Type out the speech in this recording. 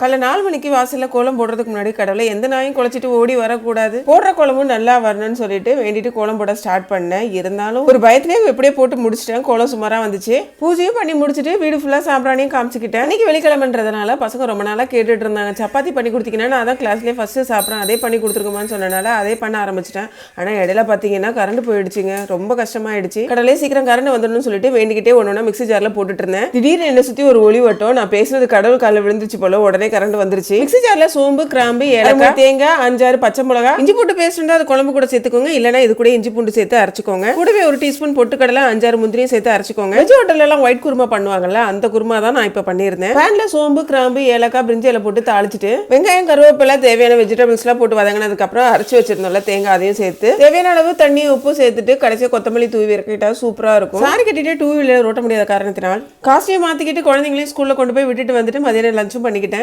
காலை 4 மணிக்கு வாசல்ல கோலம் போடுறதுக்கு முன்னாடி கடவுளை எந்த நாயும் குலைச்சிட்டு ஓடி வரக்கூடாது, போடுற கோலமும் நல்லா வரணும்னு சொல்லிட்டு வேண்டிட்டு கோலம் போட ஸ்டார்ட் பண்ணேன். இருந்தாலும் ஒரு பயத்திலே எப்படியே போட்டு முடிச்சிட்டேன். கோலம் சுமாரா வந்துச்சு. பூஜையும் பண்ணி முடிச்சுட்டு வீடு ஃபுல்லா சாம்பிராணியும் காமிச்சுக்கிட்டேன். இன்னைக்கு வெள்ளிக்கிழமைன்றதுனால பசங்க ரொம்ப நாளா கேட்டுட்டு இருந்தாங்க, சப்பாத்தி பண்ணி கொடுத்தீங்கன்னா நான் தான் கிளாஸ்லேயே ஃபர்ஸ்ட் சாப்பிட்றேன், அதே பண்ணி கொடுத்துருக்குமான்னு சொன்னனால அதே பண்ண ஆரம்பிச்சிட்டேன். ஆனால் இடையில பார்த்தீங்கன்னா கரண்ட் போயிடுச்சுங்க. ரொம்ப கஷ்டமாயிடுச்சு. கடவுளே சீக்கிரம் கரண்ட் வந்துடணும்னு சொல்லிட்டு வேண்டிக்கிட்டே ஒன்று மிக்ஸி ஜார்ல போட்டுட்டு இருந்தேன். திடீர்னு என்ன சுற்றி ஒரு ஒளி வட்டம். நான் பேசுனது கடவுள் காலில் விழுந்துச்சு போல. உடனே கரண்ட் வந்துருச்சு. மிக்ஸி ஜார்ல சோம்பு, கிராம்பு, ஏலக்காய், தேங்காய், 5-6 பச்சை மிளகா, இஞ்சி பூண்டு பேஸ்ட் இருந்தா அது குழம்பு கூட சேர்த்துக்கோங்க. இல்லைன்னா இது கூட இஞ்சி பூண்டு சேர்த்து அரைச்சிக்கோங்க. கூடவே 1 டீஸ்பூன் பொட்டுக்கடலை, 5-6 முந்திரியும் சேர்த்து அரைச்சிக்கோங்க. வெஜ் ஹோட்டல்ல எல்லாம் ஒயிட் குருமா பண்ணுவாங்கல்ல, அந்த குருமா தான் நான் இப்ப பண்ணியிருந்தேன். பேன்ல சோம்பு, கிராம்பு, ஏலக்காய், பிரிஞ்சி இலை போட்டு தாளிச்சிட்டு வெங்காயம், கருவேப்பிலை, தேவையான வெஜிடபிள்ஸ் எல்லாம் போட்டு வதங்கினதுக்கு அப்புறம் அரைச்சி வச்சிருந்தோம்ல தேங்காய், அதையும் சேர்த்து தேவையான அளவு தண்ணி, உப்பு சேர்த்துட்டு கடைசியா கொத்தமல்லி தூவி இறக்கிட்டா சூப்பரா இருக்கும். சாரி கட்டிட்டு 2 வீலர் ஓட்ட முடியாத காரணத்தினால் காஸ்டியூம் மாத்திக்கிட்டு குழந்தைங்களையும் ஸ்கூல்ல கொண்டு போய் விட்டுட்டு வந்துட்டு மதியானம் லஞ்சும் பண்ணிக்கிட்டேன்.